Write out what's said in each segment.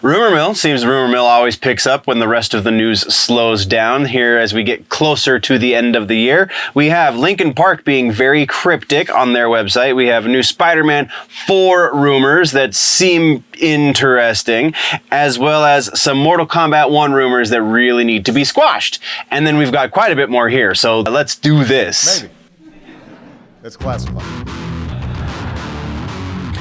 Rumor Mill. Seems Rumor Mill always picks up when the rest of the news slows down here as we get closer to the end of the year. We have Linkin Park being very cryptic on their website. We have new Spider-Man 4 rumors that seem interesting, as well as some Mortal Kombat 1 rumors that really need to be squashed. And then we've got quite a bit more here, so let's do this. Maybe. It's classified.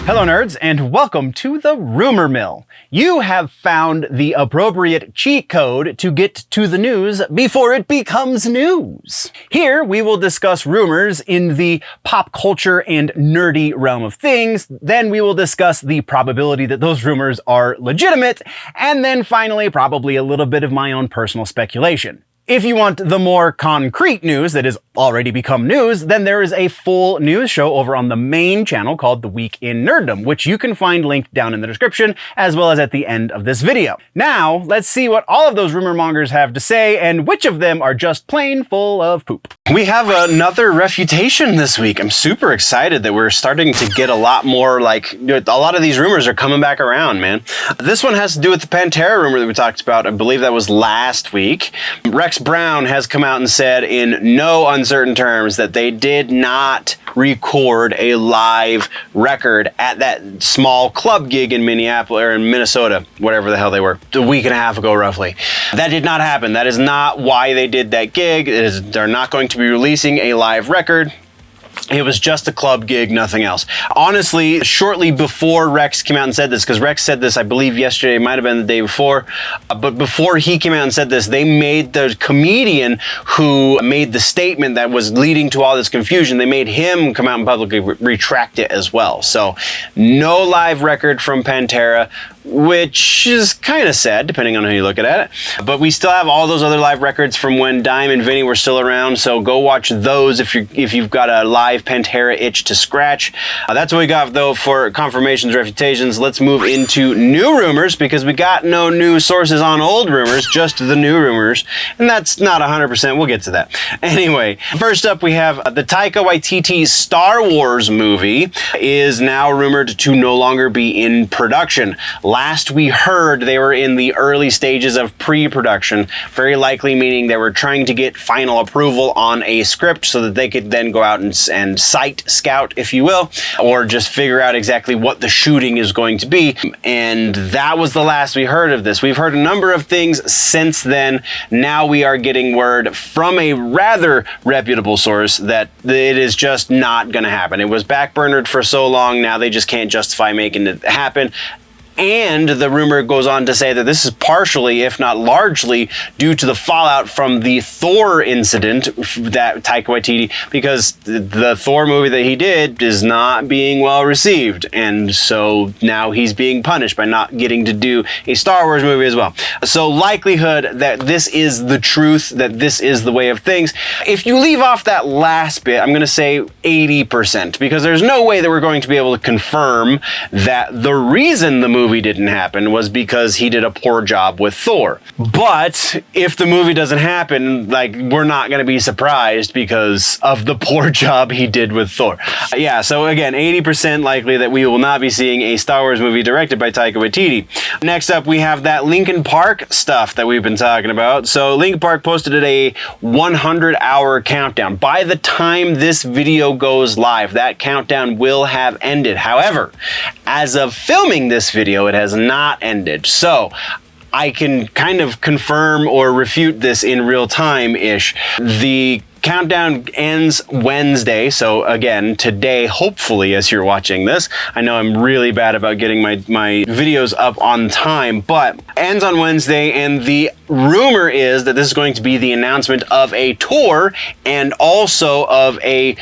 Hello nerds, and welcome to the Rumor Mill. You have found the appropriate cheat code to get to the news before it becomes news. Here we will discuss rumors in the pop culture and nerdy realm of things, then we will discuss the probability that those rumors are legitimate, and then finally probably a little bit of my own personal speculation. If you want the more concrete news that has already become news, then there is a full news show over on the main channel called The Week in Nerddom, which you can find linked down in the description, as well as at the end of this video. Now, let's see what all of those rumor mongers have to say, and which of them are just plain full of poop. We have another refutation this week. I'm super excited that we're starting to get a lot more, like, a lot of these rumors are coming back around, man. This one has to do with the Pantera rumor that we talked about. I believe that was last week. Rex Brown has come out and said in no uncertain terms that they did not record a live record at that small club gig in Minneapolis or in Minnesota, whatever the hell they were, a week and a half ago roughly. That did not happen. That is not why they did that gig. They're not going to be releasing a live record. It was just a club gig, nothing else. Honestly, shortly before Rex came out and said this, because Rex said this, I believe yesterday, it might have been the day before, but before he came out and said this, they made the comedian who made the statement that was leading to all this confusion, they made him come out and publicly retract it as well. So, no live record from Pantera, which is kind of sad, depending on how you look at it. But we still have all those other live records from when Dime and Vinny were still around, so go watch those if you've got a live Pantera itch to scratch. That's what we got, though, for confirmations, refutations. Let's move into new rumors, because we got no new sources on old rumors, just the new rumors, and that's not 100%. We'll get to that. Anyway, first up, we have the Taika Waititi Star Wars movie is now rumored to no longer be in production. Last we heard, they were in the early stages of pre-production, very likely meaning they were trying to get final approval on a script so that they could then go out and site scout, if you will, or just figure out exactly what the shooting is going to be. And that was the last we heard of this. We've heard a number of things since then. Now we are getting word from a rather reputable source that it is just not going to happen. It was backburnered for so long, now they just can't justify making it happen. And the rumor goes on to say that this is partially, if not largely, due to the fallout from the Thor incident that Taika Waititi, because the Thor movie that he did is not being well received. And so now he's being punished by not getting to do a Star Wars movie as well. So likelihood that this is the truth, that this is the way of things. If you leave off that last bit, I'm going to say 80%, because there's no way that we're going to be able to confirm that the reason the movie didn't happen was because he did a poor job with Thor. But if the movie doesn't happen, like, we're not going to be surprised because of the poor job he did with Thor. Yeah, so again, 80% likely that we will not be seeing a Star Wars movie directed by Taika Waititi. Next up, we have that Linkin Park stuff that we've been talking about. So Linkin Park posted a 100-hour countdown. By the time this video goes live, that countdown will have ended. However, as of filming this video, it has not ended. So I can kind of confirm or refute this in real time-ish. The countdown ends Wednesday, so again, today, hopefully, as you're watching this. I know I'm really bad about getting my videos up on time, but ends on Wednesday, and the rumor is that this is going to be the announcement of a tour and also of a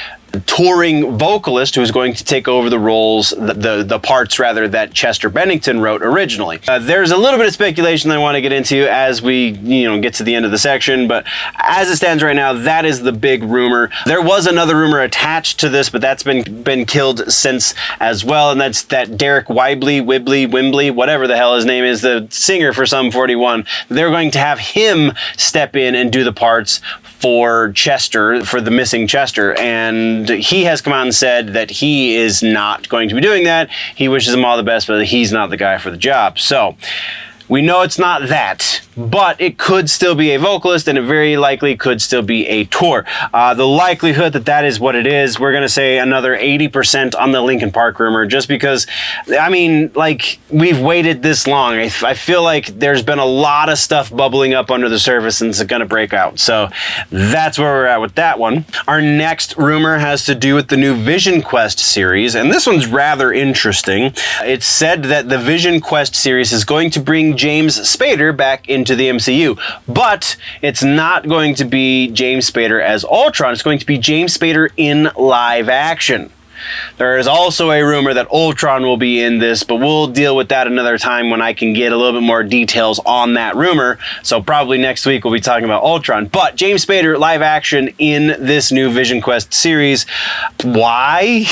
touring vocalist who's going to take over the roles, the parts rather, that Chester Bennington wrote originally. There's a little bit of speculation that I want to get into as we, get to the end of the section, but as it stands right now, that is the big rumor. There was another rumor attached to this, but that's been killed since as well, and that's that Derek Wimbley, whatever the hell his name is, the singer for Sum 41, they're going to have him step in and do the parts for Chester, for the missing Chester, and he has come out and said that he is not going to be doing that. He wishes him all the best, but he's not the guy for the job. So We know it's not that, but it could still be a vocalist, and it very likely could still be a tour. The likelihood that that is what it is, we're going to say another 80% on the Linkin Park rumor, just because, I mean, like, we've waited this long. I feel like there's been a lot of stuff bubbling up under the surface, and it's going to break out. So that's where we're at with that one. Our next rumor has to do with the new VisionQuest series, and this one's rather interesting. It's said that the VisionQuest series is going to bring James Spader back into the MCU, but it's not going to be James Spader as Ultron. It's going to be James Spader in live action. There is also a rumor that Ultron will be in this, but we'll deal with that another time when I can get a little bit more details on that rumor. So probably next week we'll be talking about Ultron. But James Spader live action in this new VisionQuest series. Why?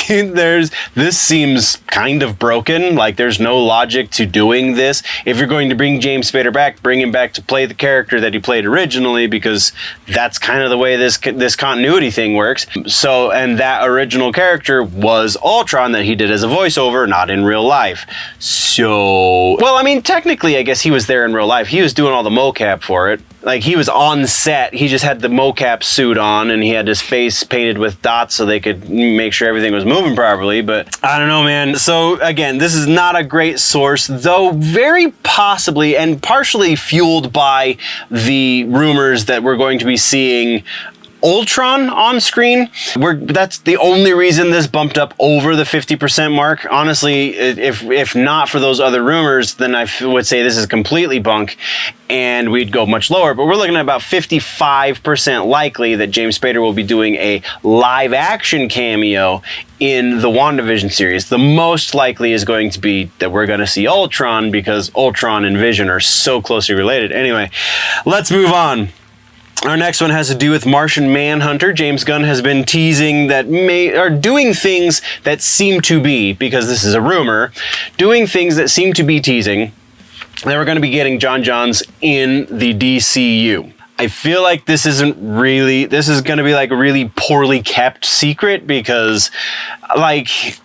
This seems kind of broken. Like, there's no logic to doing this. If you're going to bring James Spader back, bring him back to play the character that he played originally, because that's kind of the way this continuity thing works. So, and that original character was Ultron that he did as a voiceover, not in real life. So, well, I mean, technically, I guess he was there in real life. He was doing all the mocap for it. Like, he was on set. He just had the mocap suit on, and he had his face painted with dots so they could make sure everything was moving properly. But I don't know, man. So again, this is not a great source, though very possibly and partially fueled by the rumors that we're going to be seeing Ultron on screen. That's the only reason this bumped up over the 50% mark. Honestly, if not for those other rumors, then I would say this is completely bunk and we'd go much lower. But we're looking at about 55% likely that James Spader will be doing a live action cameo in the WandaVision series. The most likely is going to be that we're going to see Ultron, because Ultron and Vision are so closely related. Anyway, let's move on. Our next one has to do with Martian Manhunter. James Gunn has been teasing that are doing things that seem to be, because this is a rumor, doing things that seem to be teasing that we're going to be getting John Johns in the DCU. I feel like this is going to be like a really poorly kept secret, because like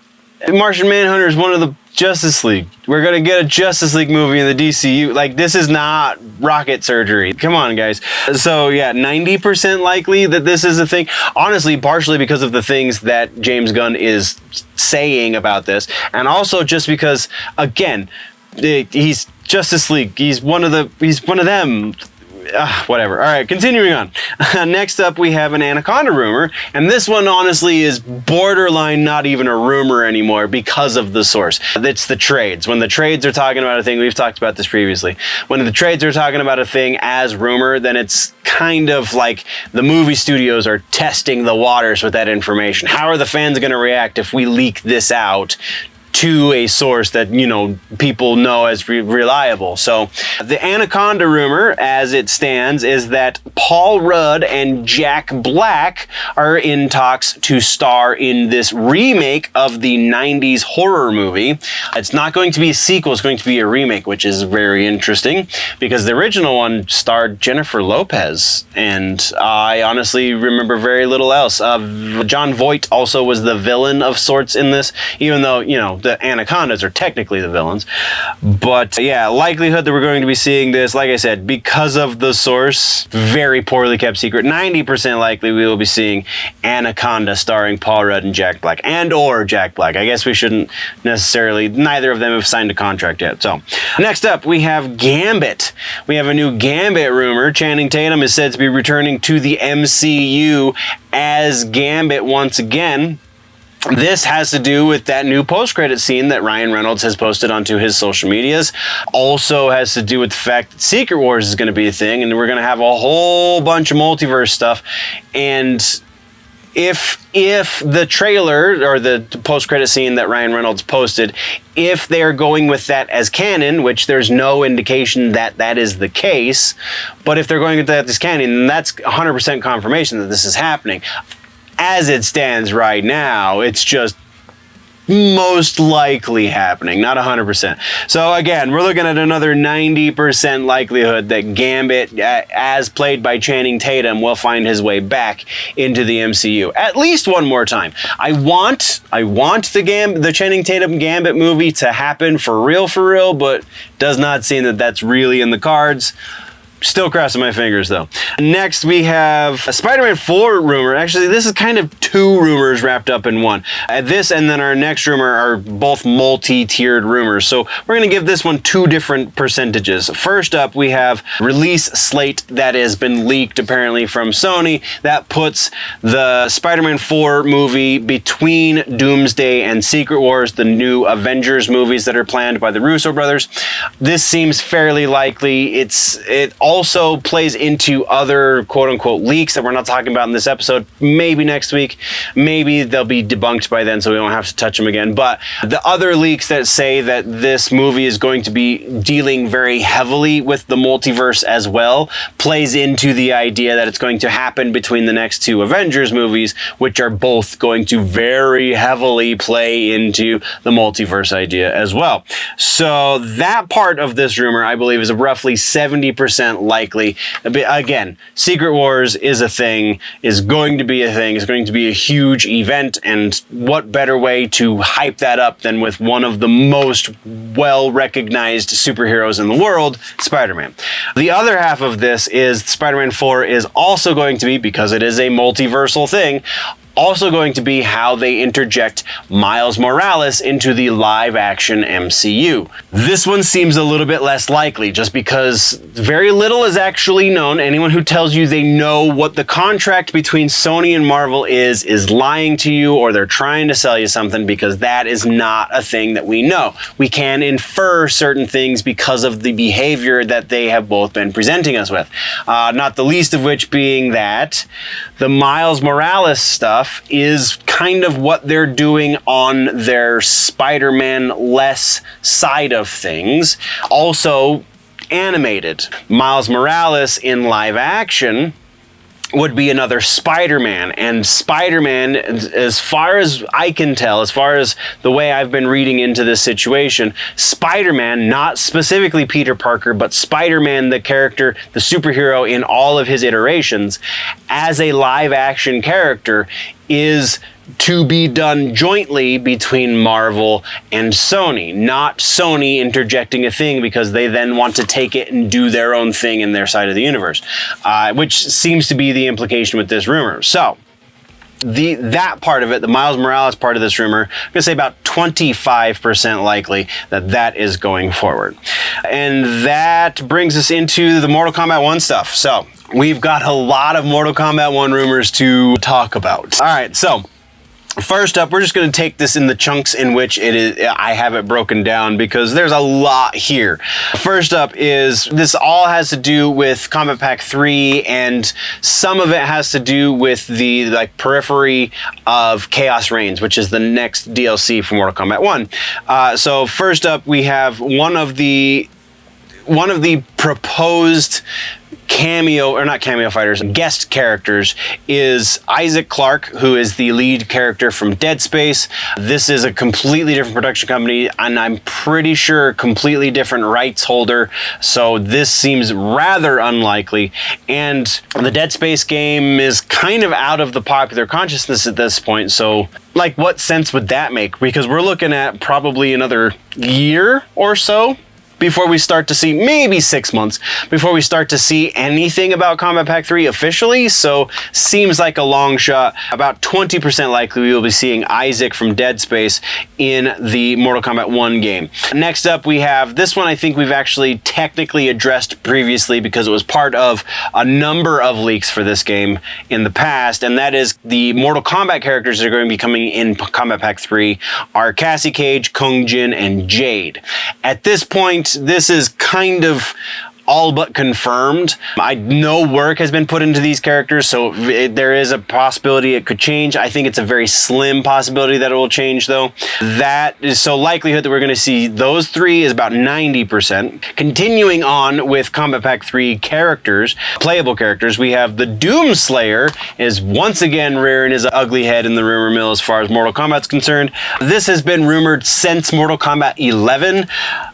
Martian Manhunter is one of the Justice League. We're going to get a Justice League movie in the DCU. Like, this is not rocket surgery. Come on, guys. So yeah, 90% likely that this is a thing. Honestly, partially because of the things that James Gunn is saying about this. And also just because, again, he's Justice League. He's one of them. Whatever. All right, continuing on. Next up, we have an Anaconda rumor, and this one honestly is borderline not even a rumor anymore because of the source. It's the trades. When the trades are talking about a thing, we've talked about this previously, when the trades are talking about a thing as rumor, then it's kind of like the movie studios are testing the waters with that information. How are the fans going to react if we leak this out to a source that, you know, people know as reliable? So the Anaconda rumor, as it stands, is that Paul Rudd and Jack Black are in talks to star in this remake of the 90s horror movie. It's not going to be a sequel, it's going to be a remake, which is very interesting, because the original one starred Jennifer Lopez, and I honestly remember very little else. John Voight also was the villain of sorts in this, even though, you know, the Anacondas are technically the villains. But yeah, likelihood that we're going to be seeing this, like I said, because of the source, very poorly kept secret. 90% likely we will be seeing Anaconda starring Paul Rudd and Jack Black, or Jack Black. I guess we shouldn't necessarily, neither of them have signed a contract yet. So next up, we have Gambit. We have a new Gambit rumor. Channing Tatum is said to be returning to the MCU as Gambit once again. This has to do with that new post-credit scene that Ryan Reynolds has posted onto his social medias. Also has to do with the fact that Secret Wars is going to be a thing, and we're going to have a whole bunch of multiverse stuff. And if the trailer or the post-credit scene that Ryan Reynolds posted, if they're going with that as canon, which there's no indication that that is the case, but if they're going with that as canon, then that's 100% confirmation that this is happening. As it stands right now, it's just most likely happening, not 100%. So again, we're looking at another 90% likelihood that Gambit, as played by Channing Tatum, will find his way back into the MCU at least one more time. I want the Channing Tatum Gambit movie to happen for real, but does not seem that that's really in the cards. Still crossing my fingers though. Next we have a Spider-Man 4 rumor. Actually, this is kind of two rumors wrapped up in one. This and then our next rumor are both multi-tiered rumors. So we're going to give this one two different percentages. First up, we have release slate that has been leaked apparently from Sony that puts the Spider-Man 4 movie between Doomsday and Secret Wars, the new Avengers movies that are planned by the Russo brothers. This seems fairly likely. It also plays into other quote-unquote leaks that we're not talking about in this episode. Maybe next week. Maybe they'll be debunked by then, so we don't have to touch them again. But the other leaks that say that this movie is going to be dealing very heavily with the multiverse as well plays into the idea that it's going to happen between the next two Avengers movies, which are both going to very heavily play into the multiverse idea as well. So that part of this rumor, I believe, is roughly 70% likely. Again, Secret Wars is a thing, is going to be a thing, is going to be a huge event, and what better way to hype that up than with one of the most well-recognized superheroes in the world, Spider-Man. The other half of this is Spider-Man 4 is also going to be, because it is a multiversal thing, also going to be how they interject Miles Morales into the live-action MCU. This one seems a little bit less likely, just because very little is actually known. Anyone who tells you they know what the contract between Sony and Marvel is lying to you, or they're trying to sell you something, because that is not a thing that we know. We can infer certain things because of the behavior that they have both been presenting us with. Not the least of which being that the Miles Morales stuff is kind of what they're doing on their Spider-Man-less side of things. Also animated. Miles Morales in live action would be another Spider-Man, and Spider-Man, as far as I can tell, as far as the way I've been reading into this situation, Spider-Man, not specifically Peter Parker, but Spider-Man, the character, the superhero in all of his iterations, as a live-action character, is to be done jointly between Marvel and Sony, not Sony interjecting a thing because they then want to take it and do their own thing in their side of the universe, which seems to be the implication with this rumor. So that part of it, the Miles Morales part of this rumor, I'm going to say about 25% likely that is going forward. And that brings us into the Mortal Kombat 1 stuff. So we've got a lot of Mortal Kombat 1 rumors to talk about. All right, so first up, we're just going to take this in the chunks in which it is. I have it broken down because there's a lot here. First up is this all has to do with Kombat Pack 3, and some of it has to do with the periphery of Chaos Reigns, which is the next DLC for Mortal Kombat 1. So first up, we have one of the proposed guest characters is Isaac Clarke, who is the lead character from Dead Space. This is a completely different production company, and I'm pretty sure a completely different rights holder, so this seems rather unlikely. And the Dead Space game is kind of out of the popular consciousness at this point, so what sense would that make? Because we're looking at probably another year or so before we start to see, maybe 6 months, before we start to see anything about Kombat Pack 3 officially, so seems like a long shot. About 20% likely we will be seeing Isaac from Dead Space in the Mortal Kombat 1 game. Next up, we have this one I think we've actually technically addressed previously because it was part of a number of leaks for this game in the past, and that is the Mortal Kombat characters that are going to be coming in Kombat Pack 3 are Cassie Cage, Kung Jin, and Jade. At this point, this is kind of all but confirmed. No work has been put into these characters, so there is a possibility it could change. I think it's a very slim possibility that it will change, though. That is so likelihood that we're going to see those three is about 90%. Continuing on with Kombat Pack 3 characters, playable characters, we have the Doomslayer is once again rearing his ugly head in the rumor mill as far as Mortal Kombat's concerned. This has been rumored since Mortal Kombat 11.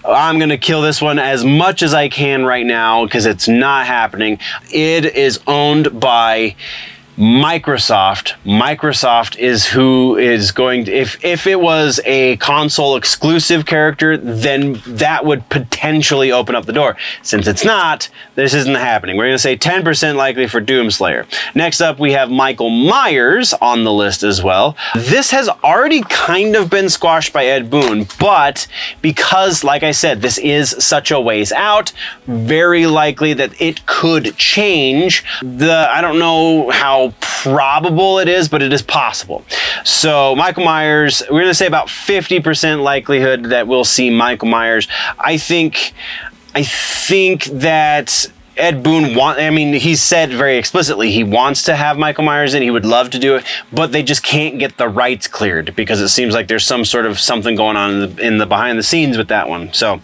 I'm going to kill this one as much as I can right now because it's not happening. It is owned by Microsoft. Microsoft is who is going to, if it was a console exclusive character, then that would potentially open up the door. Since it's not, this isn't happening. We're going to say 10% likely for Doomslayer. Next up, we have Michael Meyers on the list as well. This has already kind of been squashed by Ed Boon, but because, like I said, this is such a ways out, very likely that it could change. I don't know how probable it is, but it is possible. So Michael Meyers, we're going to say about 50% likelihood that we'll see Michael Meyers. I think that Ed Boon he said very explicitly he wants to have Michael Meyers in. He would love to do it, but they just can't get the rights cleared because it seems like there's some sort of something going on in the behind the scenes with that one. So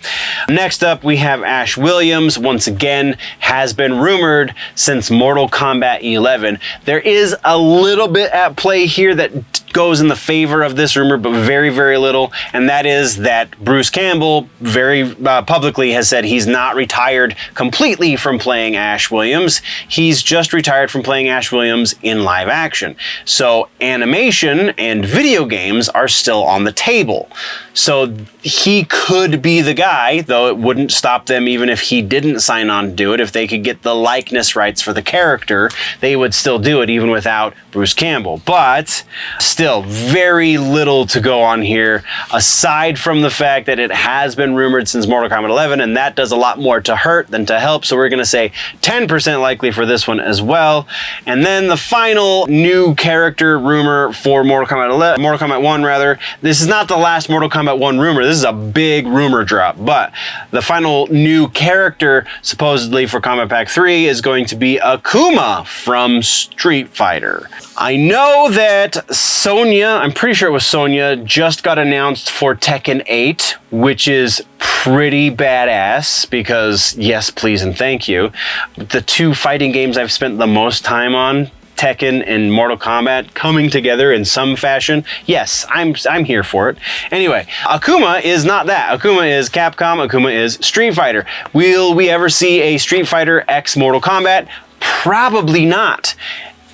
next up, we have Ash Williams. Once again, has been rumored since Mortal Kombat 11. There is a little bit at play here that goes in the favor of this rumor, but very, very little, and that is that Bruce Campbell very publicly has said he's not retired completely from playing Ash Williams. He's just retired from playing Ash Williams in live action. So animation and video games are still on the table. So he could be the guy, though it wouldn't stop them even if he didn't sign on to do it. If they could get the likeness rights for the character, they would still do it even without Bruce Campbell. But still, very little to go on here, aside from the fact that it has been rumored since Mortal Kombat 11, and that does a lot more to hurt than to help. So we're going to say 10% likely for this one as well. And then the final new character rumor for Mortal Kombat 1 rather. This is not the last Mortal Kombat 1 rumor. This is a big rumor drop, but the final new character supposedly for Kombat Pack 3 is going to be Akuma from Street Fighter. I know that Sonya, I'm pretty sure it was Sonya, just got announced for Tekken 8, which is pretty badass because yes, please and thank you. The two fighting games I've spent the most time on, Tekken and Mortal Kombat, coming together in some fashion. Yes, I'm here for it. Anyway, Akuma is not that. Akuma is Capcom. Akuma is Street Fighter. Will we ever see a Street Fighter X Mortal Kombat? Probably not.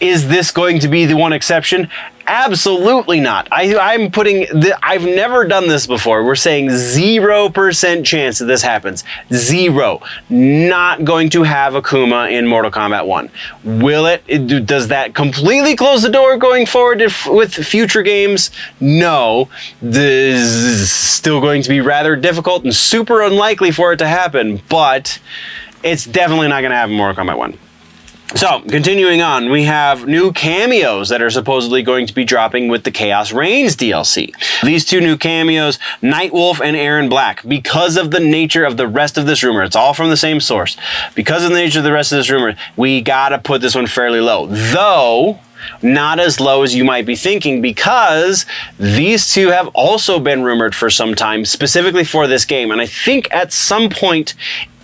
Is this going to be the one exception? Absolutely not. I've never done this before. We're saying 0% chance that this happens. Zero. Not going to have Akuma in Mortal Kombat 1. Will it? Does that completely close the door going forward with future games? No. This is still going to be rather difficult and super unlikely for it to happen, but it's definitely not going to happen in Mortal Kombat 1. So, continuing on, we have new cameos that are supposedly going to be dropping with the Chaos Reigns DLC. These two new cameos, Nightwolf and Aaron Black, because of the nature of the rest of this rumor, it's all from the same source, because of the nature of the rest of this rumor, we gotta put this one fairly low. Though, not as low as you might be thinking, because these two have also been rumored for some time, specifically for this game, and I think at some point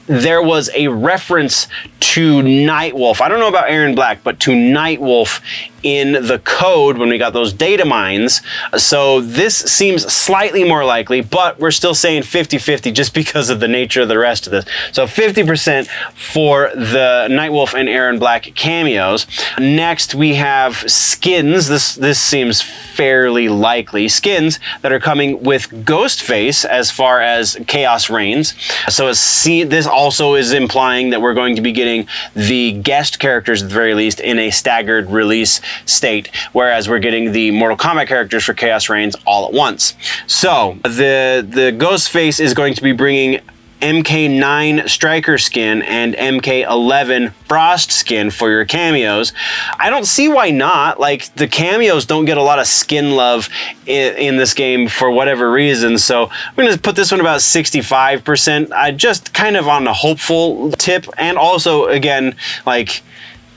there was a reference to Nightwolf. I don't know about Aaron Black, but to Nightwolf in the code when we got those data mines. So this seems slightly more likely, but we're still saying 50-50 just because of the nature of the rest of this. So 50% for the Nightwolf and Aaron Black cameos. Next, we have skins. This seems fairly likely. Skins that are coming with Ghostface as far as Chaos Reigns. So this also is implying that we're going to be getting the guest characters at the very least in a staggered release state, whereas we're getting the Mortal Kombat characters for Chaos Reigns all at once. So the Ghostface is going to be bringing MK9 Striker skin and MK11 Frost skin for your cameos. I don't see why not. Like, the cameos don't get a lot of skin love in this game for whatever reason, so I'm going to put this one about 65%. Just kind of on the hopeful tip, and also, again, like,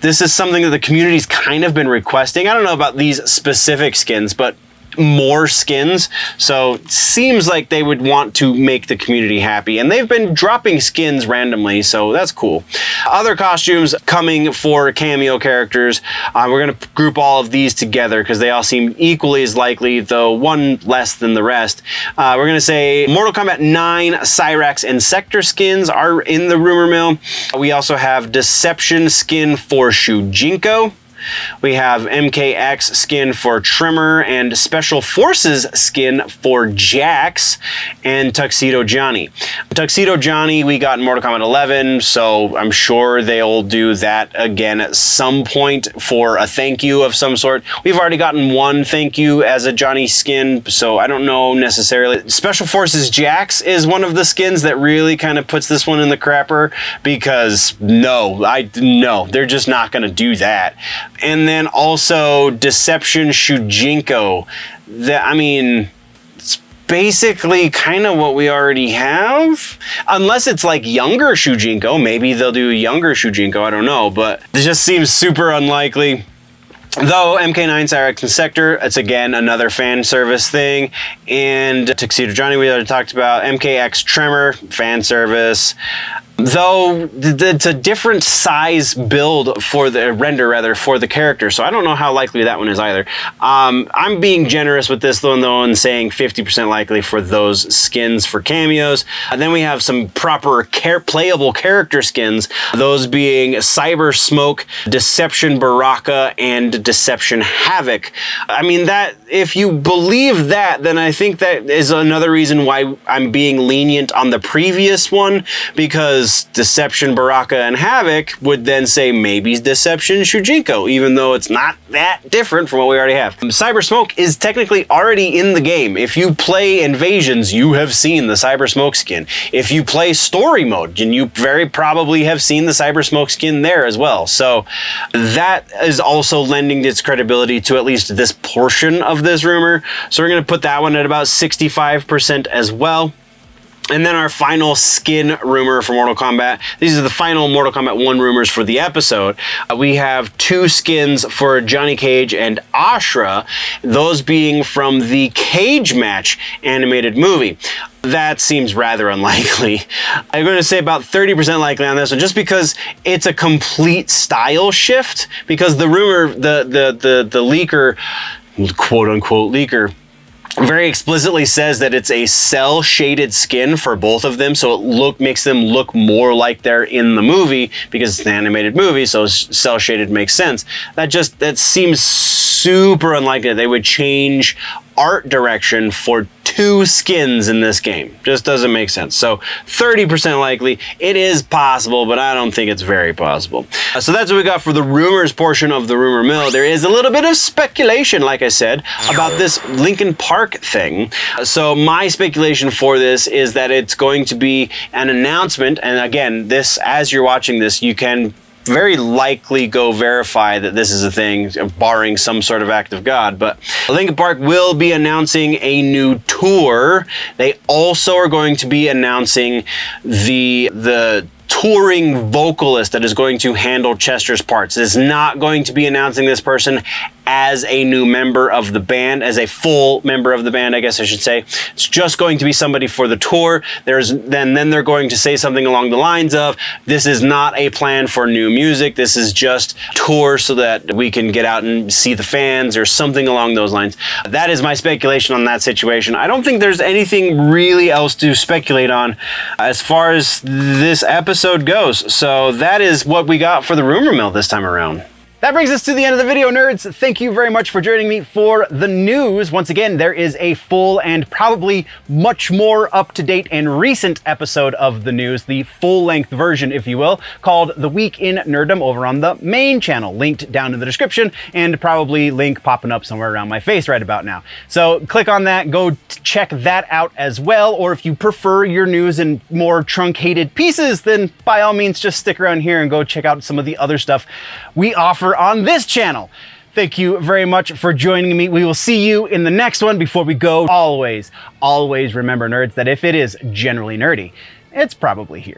this is something that the community's kind of been requesting. I don't know about these specific skins, but more skins, so it seems like they would want to make the community happy, and they've been dropping skins randomly, so that's cool. Other costumes coming for cameo characters, we're going to group all of these together because they all seem equally as likely, though one less than the rest. We're going to say Mortal Kombat 9 Cyrax and Sector skins are in the rumor mill. We also have Deception skin for Shujinko. We have MKX skin for Tremor and Special Forces skin for Jax and Tuxedo Johnny. Tuxedo Johnny we got in Mortal Kombat 11, so I'm sure they'll do that again at some point for a thank you of some sort. We've already gotten one thank you as a Johnny skin, so I don't know necessarily. Special Forces Jax is one of the skins that really kind of puts this one in the crapper, because no, they're just not going to do that. And then also Deception Shujinko. It's basically kind of what we already have. Unless it's like younger Shujinko. Maybe they'll do younger Shujinko, I don't know. But it just seems super unlikely. Though MK9 Cyrax and Sector, it's again another fan service thing. And Tuxedo Johnny we already talked about. MKX Tremor, fan service. Though it's a different size build for the render for the character, so I don't know how likely that one is either. I'm being generous with this though and saying 50% likely for those skins for cameos. And then we have some proper playable character skins, those being Cyber Smoke, Deception Baraka, and Deception Havoc. I mean, that, if you believe that, then I think that is another reason why I'm being lenient on the previous one, because Deception Baraka and Havoc would then say maybe Deception Shujinko, even though it's not that different from what we already have. Cyber Smoke is technically already in the game. If you play Invasions, you have seen the Cyber Smoke skin. If you play Story Mode, and you very probably have seen the Cyber Smoke skin there as well. So that is also lending its credibility to at least this portion of this rumor. So we're going to put that one at about 65% as well. And then our final skin rumor for Mortal Kombat. These are the final Mortal Kombat 1 rumors for the episode. We have 2 skins for Johnny Cage and Ashra, those being from the Cage Match animated movie. That seems rather unlikely. I'm going to say about 30% likely on this one, just because it's a complete style shift, because the rumor, the leaker, quote unquote leaker, very explicitly says that it's a cell shaded skin for both of them, so it makes them look more like they're in the movie, because it's an animated movie, so cell shaded makes sense. That seems super unlikely that they would change art direction for 2 skins in this game. Just doesn't make sense. So 30% likely. It is possible, but I don't think it's very possible. So that's what we got for the rumors portion of the rumor mill. There is a little bit of speculation, like I said, about this Linkin Park thing. So my speculation for this is that it's going to be an announcement, and again, this, as you're watching this, you can very likely go verify that this is a thing, barring some sort of act of God. But Linkin Park will be announcing a new tour. They also are going to be announcing the touring vocalist that is going to handle Chester's parts. Is not going to be announcing this person as a new member of the band, as a full member of the band, I guess I should say. It's just going to be somebody for the tour. Then they're going to say something along the lines of, this is not a plan for new music, this is just tour so that we can get out and see the fans, or something along those lines. That is my speculation on that situation. I don't think there's anything really else to speculate on as far as this episode goes. So that is what we got for the rumor mill this time around. That brings us to the end of the video, nerds. Thank you very much for joining me for the news. Once again, there is a full and probably much more up-to-date and recent episode of the news, the full-length version, if you will, called The Week in Nerddom over on the main channel, linked down in the description, and probably link popping up somewhere around my face right about now. So click on that, go check that out as well, or if you prefer your news in more truncated pieces, then by all means just stick around here and go check out some of the other stuff we offer on this channel. Thank you very much for joining me. We will see you in the next one. Before we go, always remember, nerds, that if it is generally nerdy, it's probably here.